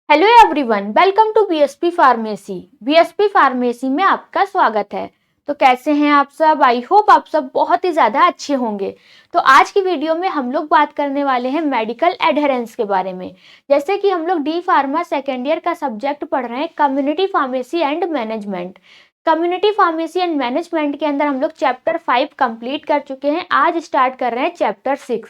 Hello everyone, welcome to BSP pharmacy. BSP pharmacy में आपका स्वागत है। तो कैसे हैं आप सब? आई होप आप सब बहुत ही ज़्यादा अच्छे होंगे। तो आज की वीडियो में हम लोग बात करने वाले हैं मेडिकल एडहेरेंस के बारे में। जैसे कि हम लोग डी फार्मा सेकेंड ईयर का सब्जेक्ट पढ़ रहे हैं community pharmacy and management. Community pharmacy and management के अंदर हम लोग चैप्टर 5 कंप्लीट कर चुके हैं। आज स्टार्ट कर रहे हैं चैप्टर 6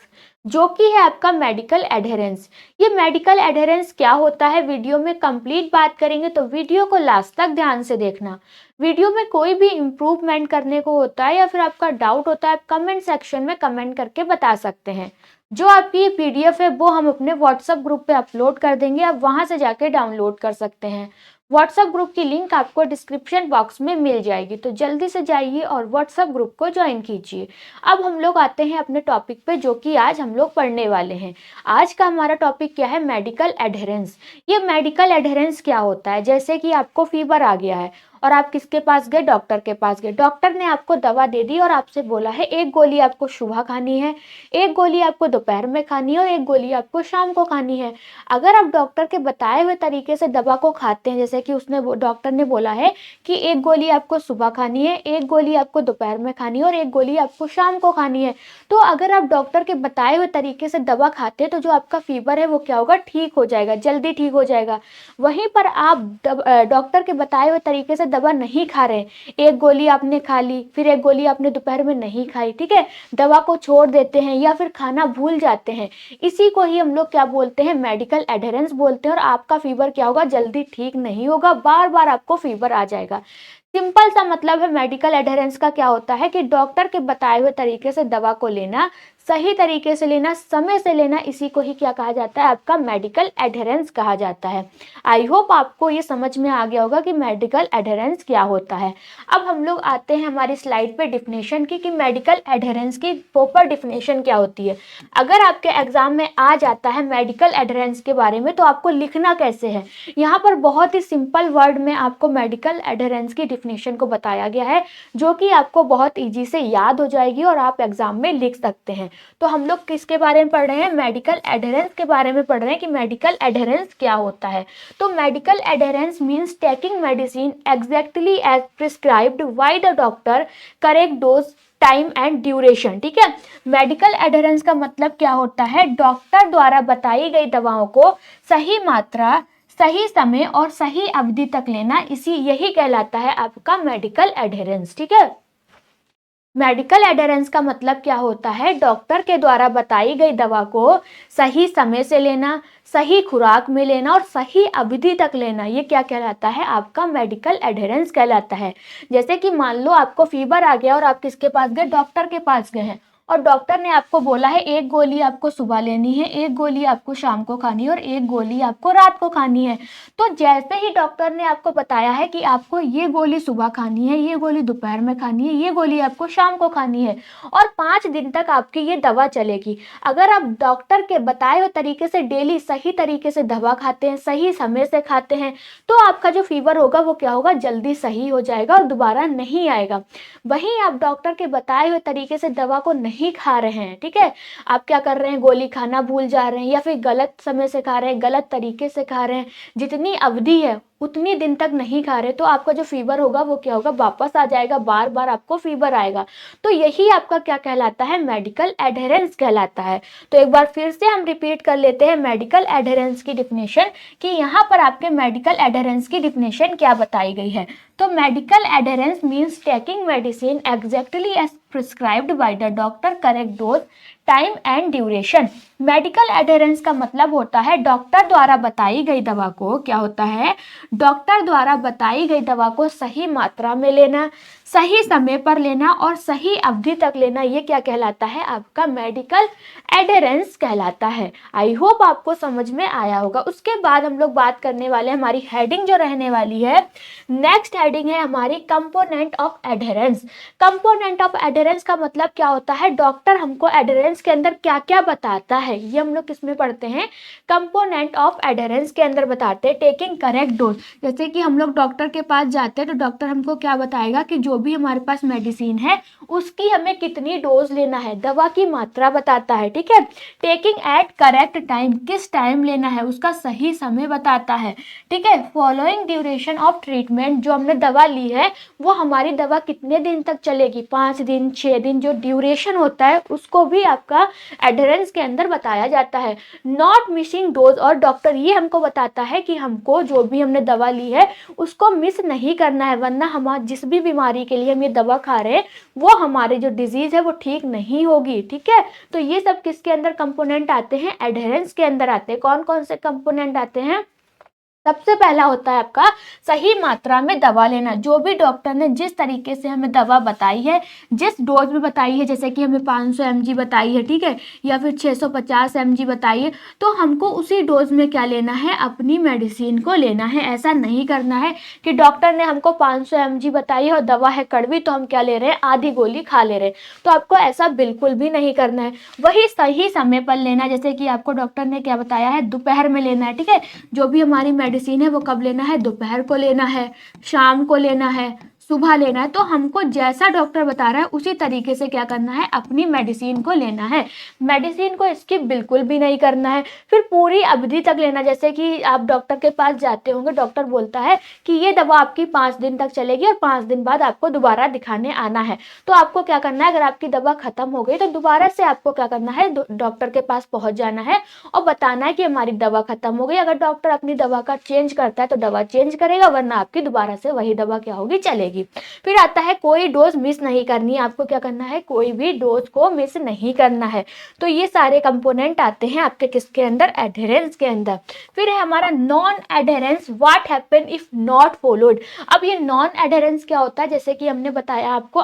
जो कि है आपका मेडिकल एडहेरेंस। ये मेडिकल एडहेरेंस क्या होता है वीडियो में कंप्लीट बात करेंगे, तो वीडियो को लास्ट तक ध्यान से देखना। वीडियो में कोई भी इम्प्रूवमेंट करने को होता है या फिर आपका डाउट होता है, आप कमेंट सेक्शन में कमेंट करके बता सकते हैं। जो आपकी ये पीडीएफ है वो हम अपने व्हाट्सएप ग्रुप पे अपलोड कर देंगे, आप वहां से जाके डाउनलोड कर सकते हैं। व्हाट्सएप ग्रुप की लिंक आपको डिस्क्रिप्शन बॉक्स में मिल जाएगी, तो जल्दी से जाइए और व्हाट्सएप ग्रुप को ज्वाइन कीजिए। अब हम लोग आते हैं अपने टॉपिक पे, जो कि आज हम लोग पढ़ने वाले हैं। आज का हमारा टॉपिक क्या है? Medical adherence. ये मेडिकल एडहेरेंस क्या होता है? जैसे कि आपको फीवर आ गया है और आप किसके पास गए? डॉक्टर के पास गए। डॉक्टर ने आपको दवा दे दी और आपसे बोला है एक गोली आपको सुबह खानी है, एक गोली आपको दोपहर में खानी है और एक गोली आपको शाम को खानी है। अगर आप डॉक्टर के बताए हुए तरीके से दवा को खाते हैं, जैसे कि डॉक्टर ने बोला है कि एक गोली आपको सुबह खानी है, एक गोली आपको दोपहर में खानी है और एक गोली आपको शाम को खानी है, तो अगर आप डॉक्टर के बताए हुए तरीके से दवा खाते हैं तो जो आपका फीवर है वो क्या होगा? ठीक हो जाएगा, जल्दी ठीक हो जाएगा। वहीं पर आप डॉक्टर के बताए हुए तरीके से दवा नहीं खा रहे, एक गोली आपने खा ली, फिर एक गोली आपने दोपहर में नहीं खाई, ठीक है, दवा को छोड़ देते हैं या फिर खाना भूल जाते हैं, इसी को ही हम लोग क्या बोलते हैं? मेडिकल एडहेरेंस बोलते हैं। और आपका फीवर क्या होगा? जल्दी ठीक नहीं होगा, बार बार आपको फीवर आ जाएगा। सिंपल सा मतलब है मेडिकल एडहेरेंस का क्या होता है कि डॉक्टर के बताए हुए तरीके से दवा को लेना, सही तरीके से लेना, समय से लेना, इसी को ही क्या कहा जाता है? आपका मेडिकल एडहेरेंस कहा जाता है। आई होप आपको ये समझ में आ गया होगा कि मेडिकल एडहेरेंस क्या होता है। अब हम लोग आते हैं हमारी स्लाइड पे डिफिनेशन की कि मेडिकल एडहेरेंस की प्रॉपर डिफिनेशन क्या होती है। अगर आपके एग्जाम में आ जाता है मेडिकल एडहेरेंस के बारे में तो आपको लिखना कैसे है? यहाँ पर बहुत ही सिंपल वर्ड में आपको मेडिकल एडहेरेंस की डिफिनेशन को बताया गया है, जो कि आपको बहुत ईजी से याद हो जाएगी और आप एग्जाम में लिख सकते हैं। तो हम लोग किसके बारे में पढ़ रहे हैं? मेडिकल एडहेरेंस के बारे में पढ़ रहे हैं कि मेडिकल एडहेरेंस क्या होता है। तो medical adherence means taking medicine exactly as prescribed by the doctor, correct dose, time and duration. ठीक है, मेडिकल एडहेरेंस का मतलब क्या होता है? डॉक्टर द्वारा बताई गई दवाओं को सही मात्रा, सही समय और सही अवधि तक लेना, यही कहलाता है आपका मेडिकल एडहेरेंस। ठीक है, मेडिकल एडहेरेंस का मतलब क्या होता है? डॉक्टर के द्वारा बताई गई दवा को सही समय से लेना, सही खुराक में लेना और सही अवधि तक लेना, ये क्या कहलाता है? आपका मेडिकल एडहेरेंस कहलाता है। जैसे कि मान लो आपको फीवर आ गया और आप किसके पास गए? डॉक्टर के पास गए हैं और डॉक्टर ने आपको बोला है एक गोली आपको सुबह लेनी है, एक गोली आपको शाम को खानी है और एक गोली आपको रात को खानी है। तो जैसे ही डॉक्टर ने आपको बताया है कि आपको ये गोली सुबह खानी है, ये गोली दोपहर में खानी है, ये गोली आपको शाम को खानी है और 5 दिन तक आपकी ये दवा चलेगी। अगर आप डॉक्टर के बताए हुए तरीके से डेली सही तरीके से दवा खाते हैं, सही समय से खाते हैं, तो आपका जो फीवर होगा वो क्या होगा? जल्दी सही हो जाएगा और दोबारा नहीं आएगा। वहीं आप डॉक्टर के बताए हुए तरीके से दवा को नहीं खा रहे हैं, ठीक है, आप क्या कर रहे हैं? गोली खाना भूल जा रहे हैं या फिर गलत समय से खा रहे हैं, गलत तरीके से खा रहे हैं, जितनी अवधि है उतनी दिन तक नहीं खा रहे, तो आपका जो फीवर होगा वो क्या होगा? वापस आ जाएगा, बार बार आपको फीवर आएगा। तो यही आपका क्या कहलाता है? मेडिकल एडहेरेंस कहलाता है। तो एक बार फिर से हम रिपीट कर लेते हैं मेडिकल एडहेरेंस की डिफिनेशन, कि यहाँ पर आपके मेडिकल एडहेरेंस की डिफिनेशन क्या बताई गई है। तो medical adherence means taking medicine exactly as prescribed by the doctor, correct dose, time and duration. Medical adherence का मतलब होता है डॉक्टर द्वारा बताई गई दवा को, क्या होता है? डॉक्टर द्वारा बताई गई दवा को सही मात्रा में लेना, सही समय पर लेना और सही अवधि तक लेना, ये क्या कहलाता है? आपका मेडिकल एडहेरेंस कहलाता है। आई होप आपको समझ में आया होगा। उसके बाद हम लोग बात करने वाले हैं, हमारी हेडिंग जो रहने वाली है, नेक्स्ट हेडिंग है हमारी component of adherence. Component of adherence का मतलब क्या होता है? डॉक्टर हमको एडहेरेंस एडहेरेंस के अंदर क्या क्या बताता है, ये हम लोग किसमें पढ़ते हैं, कंपोनेंट ऑफ एडहेरेंस के अंदर बताते हैं। टेकिंग करेक्ट डोज, जैसे कि हम लोग डॉक्टर के पास जाते हैं तो डॉक्टर हमको क्या बताएगा कि जो भी हमारे पास मेडिसिन है उसकी हमें कितनी डोज लेना है, दवा की मात्रा बताता है, ठीक है। टेकिंग एट करेक्ट टाइम, किस टाइम लेना है उसका सही समय बताता है, ठीक है। फॉलोइंग ड्यूरेशन ऑफ ट्रीटमेंट, जो हमने दवा ली है वो हमारी दवा कितने दिन तक चलेगी, 5 दिन 6 दिन, जो ड्यूरेशन होता है उसको भी आपका एडहेरेंस के अंदर बताया जाता है। नॉट मिसिंग डोज, और डॉक्टर ये हमको बताता है कि हमको जो भी हमने दवा ली है उसको मिस नहीं करना है, वरना हम जिस भी बीमारी के लिए हम ये दवा खा रहे हैं वो हमारे जो डिजीज है वो ठीक नहीं होगी, ठीक है। तो ये सब किसके अंदर कंपोनेंट आते हैं, एडहेरेंस के अंदर आते हैं। कौन कौन से कंपोनेंट आते हैं, सबसे पहला होता है आपका सही मात्रा में दवा लेना। जो भी डॉक्टर ने जिस तरीके से हमें दवा बताई है, जिस डोज में बताई है, जैसे कि हमें 500 mg बताई है, ठीक है, या फिर 650 mg बताई है, तो हमको उसी डोज में क्या लेना है, अपनी मेडिसिन को लेना है। ऐसा नहीं करना है कि डॉक्टर ने हमको 500 mg बताई है और दवा है कड़वी तो हम क्या ले रहे हैं, आधी गोली खा ले रहे हैं। तो आपको ऐसा बिल्कुल भी नहीं करना है। वही सही समय पर लेना, जैसे कि आपको डॉक्टर ने क्या बताया है, दोपहर में लेना है, ठीक है। जो भी हमारी मेडिसिन है वो कब लेना है, दोपहर को लेना है, शाम को लेना है, सुबह लेना है। तो हमको जैसा डॉक्टर बता रहा है उसी तरीके से क्या करना है, अपनी मेडिसिन को लेना है। मेडिसिन को स्किप बिल्कुल भी नहीं करना है। फिर पूरी अवधि तक लेना, जैसे कि आप डॉक्टर के पास जाते होंगे, डॉक्टर बोलता है कि ये दवा आपकी 5 दिन तक चलेगी और 5 दिन बाद आपको दोबारा दिखाने आना है। तो आपको क्या करना है, अगर आपकी दवा खत्म हो गई तो दोबारा से आपको क्या करना है, डॉक्टर के पास पहुंच जाना है और बताना है कि हमारी दवा खत्म हो गई। अगर डॉक्टर अपनी दवा का चेंज करता है तो दवा चेंज करेगा, वरना आपकी दोबारा से वही दवा क्या होगी, चलेगी। फिर आता है कोई डोज मिस नहीं करनी है। आपको क्या करना है, कोई भी डोज को मिस नहीं करना है। तो ये सारे कंपोनेंट आते हैं आपके किसके अंदर, एडहेरेंस के अंदर। फिर है हमारा non adherence, what happen if not followed. अब ये नॉन एडहेरेंस क्या होता है, जैसे कि हमने बताया आपको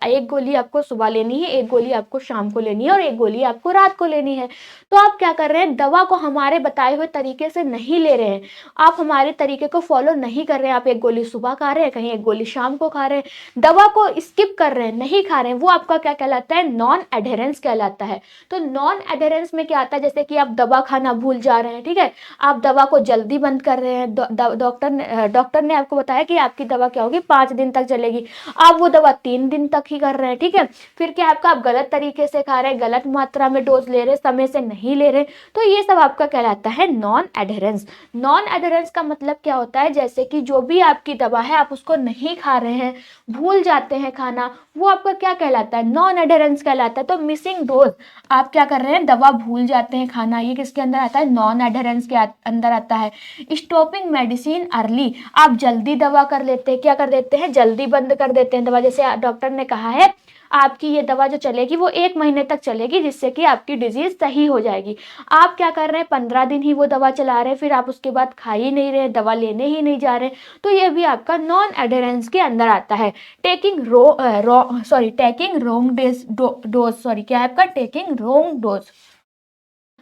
एक गोली आपको सुबह लेनी है, एक गोली आपको शाम को लेनी है और एक गोली आपको रात को लेनी है। तो आप क्या कर रहे हैं, दवा को हमारे बताए हुए तरीके से नहीं ले रहे हैं, आप हमारे तरीके को फॉलो नहीं कर रहे हैं। आप एक गोली सुबह खा रहे हैं, कहीं एक गोली शाम को खा रहे हैं, दवा को स्किप कर रहे हैं, नहीं खा रहे हैं, वो आपका क्या कहलाता है, नॉन एडहेरेंस कहलाता है। तो नॉन एडहेरेंस में क्या आता है, जैसे कि आप दवा खाना भूल जा रहे हैं, ठीक है, आप दवा को जल्दी बंद कर रहे हैं। डॉक्टर ने आपको बताया कि आपकी दवा क्या होगी, 5 दिन तक चलेगी, आप वो दवा 3 दिन तक ही कर रहे हैं, ठीक है। फिर क्या आपका, आप गलत तरीके से खा रहे हैं, गलत मात्रा में डोज ले रहे हैं, समय से नहीं ले रहे, तो ये सब आपका कहलाता है नॉन एडहेरेंस। नॉन एडहेरेंस का मतलब क्या होता है, जैसे कि जो भी आपकी दवा है आप उसको नहीं खा रहे हैं, भूल जाते हैं खाना, वो आपका क्या कहलाता है, नॉन एडहेरेंस कहलाता है। तो मिसिंग डोज, आप क्या कर रहे हैं, दवा भूल जाते हैं खाना, ये किसके अंदर आता है, नॉन एडहेरेंस के अंदर आता है। स्टॉपिंग मेडिसिन अर्ली, आप जल्दी दवा कर लेते हैं, क्या कर देते हैं, जल्दी बंद कर देते हैं दवा। जैसे डॉक्टर ने कहा है आपकी ये दवा जो चलेगी वो 1 महीने तक चलेगी, जिससे कि आपकी डिजीज सही हो जाएगी। आप क्या कर रहे हैं, 15 दिन ही वो दवा चला रहे हैं, फिर आप उसके बाद खा ही नहीं रहे, दवा लेने ही नहीं जा रहे, तो ये भी आपका नॉन एडहेरेंस के अंदर आता है। टेकिंग रोंग डोज, क्या है आपका, टेकिंग रोंग डोज,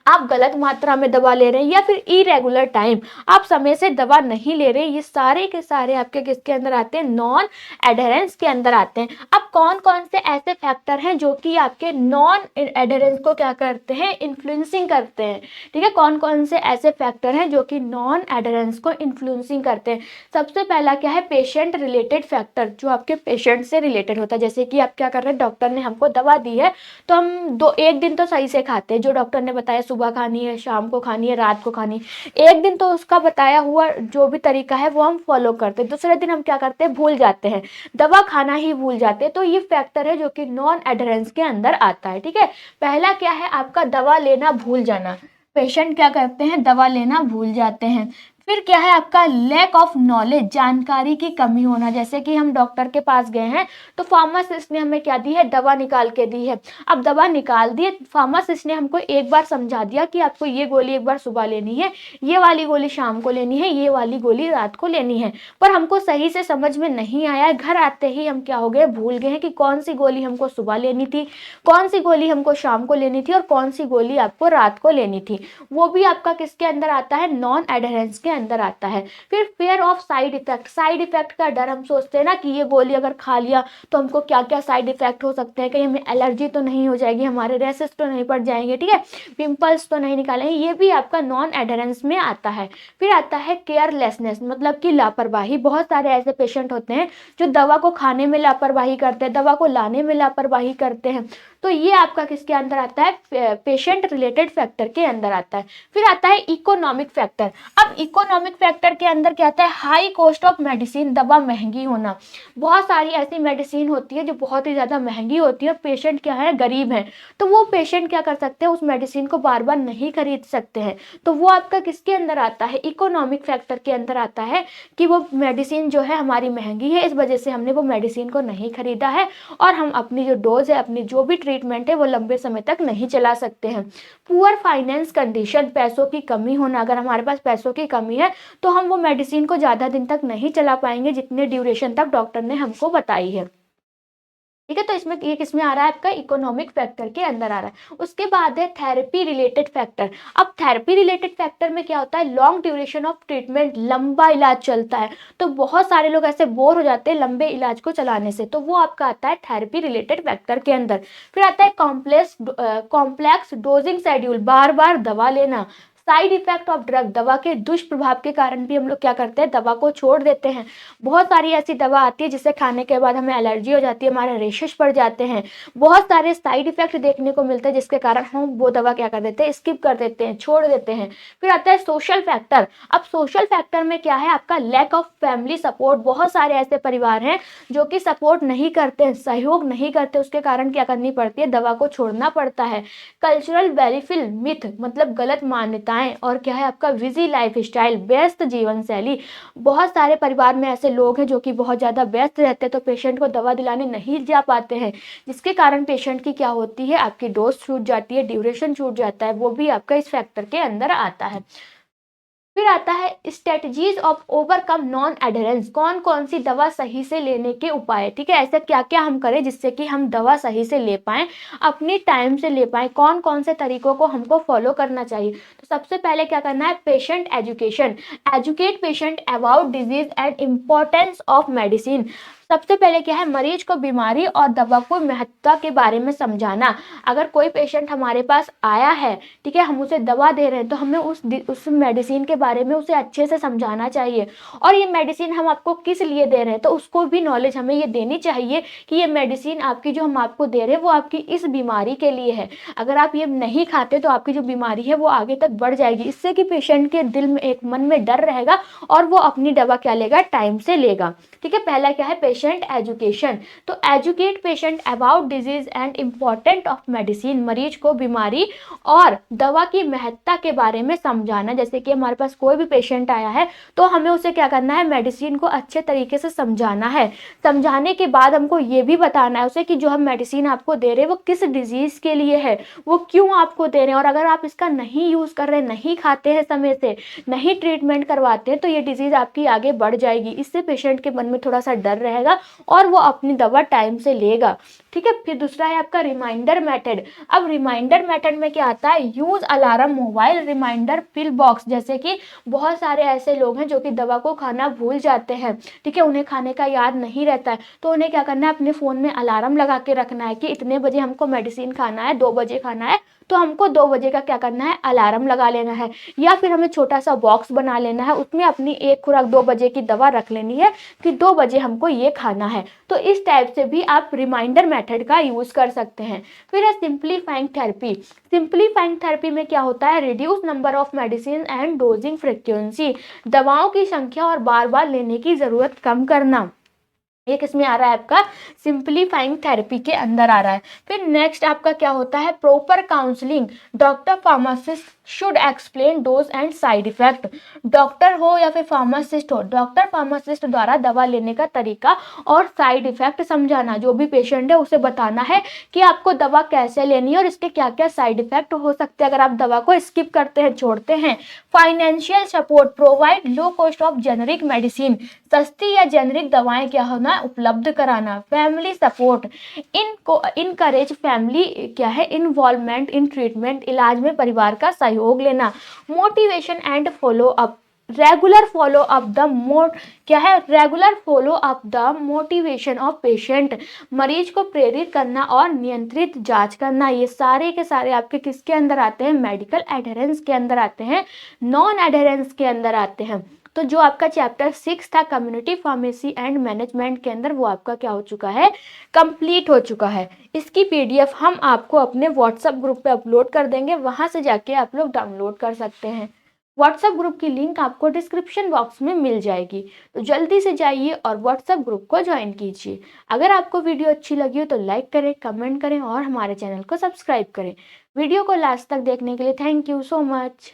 आप गलत मात्रा में दवा ले रहे हैं, या फिर इरेगुलर टाइम, आप समय से दवा नहीं ले रहे, ये सारे के सारे आपके किसके अंदर आते हैं, नॉन एडहेरेंस के अंदर आते हैं। अब कौन कौन से ऐसे फैक्टर हैं जो कि आपके नॉन एडहेरेंस को क्या करते हैं, इन्फ्लुएंसिंग करते हैं, ठीक है। कौन कौन से ऐसे फैक्टर हैं जो कि नॉन एडहेरेंस को इन्फ्लुएंसिंग करते हैं। सबसे पहला क्या है, पेशेंट रिलेटेड फैक्टर, जो आपके पेशेंट से रिलेटेड होता है। जैसे कि आप क्या कर रहे हैं, डॉक्टर ने हमको दवा दी है तो हम 1 दिन तो सही से खाते हैं, जो डॉक्टर ने बताया सुबह खानी है, शाम को खानी है, रात को खानी है, 1 दिन तो उसका बताया हुआ जो भी तरीका है वो हम फॉलो करते हैं, दूसरे दिन हम क्या करते हैं, भूल जाते हैं, दवा खाना ही भूल जाते हैं। तो ये फैक्टर है जो कि नॉन एडहेरेंस के अंदर आता है, ठीक है। पहला क्या है आपका, दवा लेना भूल जाना, पेशेंट क्या करते हैं, दवा लेना भूल जाते हैं। फिर क्या है आपका, लैक ऑफ नॉलेज, जानकारी की कमी होना। जैसे कि हम डॉक्टर के पास गए हैं तो फार्मासिस्ट ने हमें क्या दी है, दवा निकाल के दी है। अब दवा निकाल दी, फार्मासिस्ट ने हमको एक बार समझा दिया कि आपको ये गोली एक बार सुबह लेनी है, ये वाली गोली शाम को लेनी है, ये वाली गोली रात को लेनी है, पर हमको सही से समझ में नहीं आया। घर आते ही हम क्या हो गए, भूल गए हैं कि कौन सी गोली हमको सुबह लेनी थी, कौन सी गोली हमको शाम को लेनी थी और कौन सी गोली आपको रात को लेनी थी। वो भी आपका किसके अंदर आता है, नॉन एडहेरेंस के अंदर आता है। फिर fair of side effect, side effect का डर, हम सोचते हैं ना कि ये गोली अगर खा लिया तो हमको क्या क्या साइड इफेक्ट हो सकते हैं, कहीं हमें एलर्जी तो नहीं हो जाएगी, हमारे रेसेस तो नहीं पड़ जाएंगे, ठीक है, पिंपल्स तो नहीं निकालेंगे, ये भी आपका नॉन एडहेरेंस में आता है। फिर आता है केयरलेसनेस, मतलब कि लापरवाही। बहुत सारे ऐसे पेशेंट होते हैं जो दवा को खाने में लापरवाही करते हैं, दवा को लाने में लापरवाही करते हैं, तो ये आपका किसके अंदर आता है, पेशेंट रिलेटेड फैक्टर के अंदर आता है। फिर आता है इकोनॉमिक फैक्टर। अब इकोनॉमिक फैक्टर के अंदर क्या आता है, हाई कॉस्ट ऑफ मेडिसिन, दवा महंगी होना। बहुत सारी ऐसी मेडिसिन होती है जो बहुत ही ज़्यादा महंगी होती है, पेशेंट क्या है, गरीब है, तो वो पेशेंट क्या कर सकते हैं, उस मेडिसिन को बार बार नहीं खरीद सकते हैं, तो वो आपका किसके अंदर आता है, इकोनॉमिक फैक्टर के अंदर आता है कि वो मेडिसिन जो है हमारी महंगी है, इस वजह से हमने वो मेडिसिन को नहीं खरीदा है और हम अपनी जो डोज है, अपनी जो भी ट्रीटमेंट है वो लंबे समय तक नहीं चला सकते हैं। पुअर फाइनेंस कंडीशन, पैसों की कमी होना, अगर हमारे पास पैसों की कमी है तो हम वो मेडिसिन को ज़्यादा दिन तक नहीं चला पाएंगे जितने ड्यूरेशन तक डॉक्टर ने हमको बताई है, ठीक है। तो इसमें ये किसमें आ रहा है, आपका इकोनॉमिक फैक्टर के अंदर आ रहा है। उसके बाद है थेरेपी रिलेटेड फैक्टर। अब थेरेपी रिलेटेड फैक्टर में क्या होता है, लॉन्ग ड्यूरेशन ऑफ ट्रीटमेंट, लंबा इलाज चलता है, तो बहुत सारे लोग ऐसे बोर हो जाते हैं लंबे इलाज को चलाने से, तो वो आपका आता है थेरेपी रिलेटेड फैक्टर के अंदर। फिर आता है कॉम्प्लेक्स डोजिंग शेड्यूल, बार बार दवा लेना। साइड इफेक्ट ऑफ ड्रग, दवा के दुष्प्रभाव के कारण भी हम लोग क्या करते हैं, दवा को छोड़ देते हैं। बहुत सारी ऐसी दवा आती है जिसे खाने के बाद हमें एलर्जी हो जाती है, हमारे रेशेस पड़ जाते हैं, बहुत सारे साइड इफेक्ट देखने को मिलते हैं जिसके कारण हम वो दवा क्या कर देते हैं, स्किप कर देते हैं, छोड़ देते हैं। फिर आता है सोशल फैक्टर। अब सोशल फैक्टर में क्या है, आपका लैक ऑफ फैमिली सपोर्ट। बहुत सारे ऐसे परिवार हैं जो कि सपोर्ट नहीं करते हैं, सहयोग नहीं करते, उसके कारण क्या करनी पड़ती है, दवा को छोड़ना पड़ता है। कल्चरल बेनिफिट मिथ, मतलब गलत मान्यताएं, और क्या है आपका बिजी लाइफ स्टाइल, व्यस्त जीवन शैली। बहुत सारे परिवार में ऐसे लोग हैं जो कि बहुत ज़्यादा व्यस्त रहते हैं, तो पेशेंट को दवा दिलाने नहीं जा पाते हैं, जिसके कारण पेशेंट की क्या होती है, आपकी डोज छूट जाती है, ड्यूरेशन छूट जाता है, वो भी आपका इस फैक्टर के अंदर आता है। फिर आता है strategies of overcome non adherence, कौन कौन सी दवा सही से लेने के उपाय, ठीक है, ऐसा क्या क्या हम करें जिससे कि हम दवा सही से ले पाएं, अपनी टाइम से ले पाएं, कौन कौन से तरीकों को हमको फॉलो करना चाहिए। तो सबसे पहले क्या करना है, patient education, educate patient about disease and importance of medicine. सबसे पहले क्या है, मरीज को बीमारी और दवा को महत्वता के बारे में समझाना। अगर कोई पेशेंट हमारे पास आया है, ठीक है, हम उसे दवा दे रहे हैं, तो हमें उस मेडिसिन के बारे में उसे अच्छे से समझाना चाहिए, और ये मेडिसिन हम आपको किस लिए दे रहे हैं तो उसको भी नॉलेज हमें ये देनी चाहिए कि ये मेडिसिन आपकी जो हम आपको दे रहे हैं वो आपकी इस बीमारी के लिए है, अगर आप ये नहीं खाते तो आपकी जो बीमारी है वो आगे तक बढ़ जाएगी। इससे कि पेशेंट के दिल में, एक मन में डर रहेगा और वो अपनी दवा क्या लेगा, टाइम से लेगा, ठीक है। पहला क्या है, पेशेंट एजुकेशन। तो educate patient about disease and important of medicine, मरीज को बीमारी और दवा की महत्ता के बारे में समझाना। जैसे कि हमारे पास कोई भी पेशेंट आया है तो हमें उसे क्या करना है, मेडिसिन को अच्छे तरीके से समझाना है। समझाने के बाद हमको ये भी बताना है उसे कि जो हम मेडिसिन आपको दे रहे हैं वो किस डिजीज के लिए है, वो क्यों आपको दे रहे हैं, और अगर आप इसका नहीं यूज कर रहे, नहीं खाते हैं समय से, नहीं ट्रीटमेंट करवाते हैं तो ये डिजीज आपकी आगे बढ़ जाएगी। इससे पेशेंट के मन में थोड़ा सा डर रहेगा और वो अपनी दवा टाइम से लेगा, ठीक है। फिर दूसरा है आपका रिमाइंडर मेथड। अब रिमाइंडर मेथड में क्या आता है, use alarm, mobile reminder, pill box. जैसे कि बहुत सारे ऐसे लोग हैं जो कि दवा को खाना भूल जाते हैं, ठीक है, उन्हें खाने का याद नहीं रहता है, तो उन्हें क्या करना है, अपने फोन में अलार्म लगा के रखना है कि इतने बजे हमको मेडिसिन खाना है, 2 बजे खाना है, तो हमको 2 बजे का क्या करना है, अलार्म लगा लेना है। या फिर हमें छोटा सा बॉक्स बना लेना है, उसमें अपनी एक खुराक 2 बजे की दवा रख लेनी है कि 2 बजे हमको ये खाना है। तो इस टाइप से भी आप रिमाइंडर मेथड का यूज कर सकते हैं। फिर है सिंप्लीफाइंग थेरेपी। सिंप्लीफाइंग थेरेपी में क्या होता है, reduce number of medicine and dosing frequency, दवाओं की संख्या और बार बार लेने की जरूरत कम करना। ये किसमें आ रहा है, आपका सिंप्लीफाइंग थेरेपी के अंदर आ रहा है। फिर नेक्स्ट आपका क्या होता है, proper counselling. Doctor pharmacist should explain dose and side effect. Doctor हो या फिर फार्मासिस्ट हो, डॉक्टर फार्मासिस्ट द्वारा दवा लेने का तरीका और साइड इफेक्ट समझाना। जो भी पेशेंट है उसे बताना है कि आपको दवा कैसे लेनी है और इसके क्या क्या साइड इफेक्ट हो सकते हैं अगर आप दवा को स्किप करते हैं, छोड़ते हैं। Financial support, provide low cost of generic medicine, सस्ती या जेनरिक दवाएं क्या होना, उपलब्ध कराना। फैमिली सपोर्ट, इनकरेज फैमिली क्या है, इन्वॉल्वमेंट इन ट्रीटमेंट, इलाज में परिवार का सहयोग लेना। Motivation and follow up, regular follow up the क्या है, regular follow up the motivation of patient, मरीज को प्रेरित करना और नियंत्रित जांच करना, ये सारे के सारे आपके किसके अंदर आते हैं, मेडिकल एडहेरेंस के अंदर आते हैं, नॉन एडहेरेंस के अंदर आते हैं। तो जो आपका चैप्टर 6 था कम्युनिटी फार्मेसी एंड मैनेजमेंट के अंदर, वो आपका क्या हो चुका है, कंप्लीट हो चुका है। इसकी पीडीएफ हम आपको अपने व्हाट्सएप ग्रुप पे अपलोड कर देंगे, वहां से जाके आप लोग डाउनलोड कर सकते हैं। व्हाट्सएप ग्रुप की लिंक आपको डिस्क्रिप्शन बॉक्स में मिल जाएगी, तो जल्दी से जाइए और व्हाट्सएप ग्रुप को ज्वाइन कीजिए। अगर आपको वीडियो अच्छी लगी हो तो लाइक करें, कमेंट करें और हमारे चैनल को सब्सक्राइब करें। वीडियो को लास्ट तक देखने के लिए थैंक यू सो मच।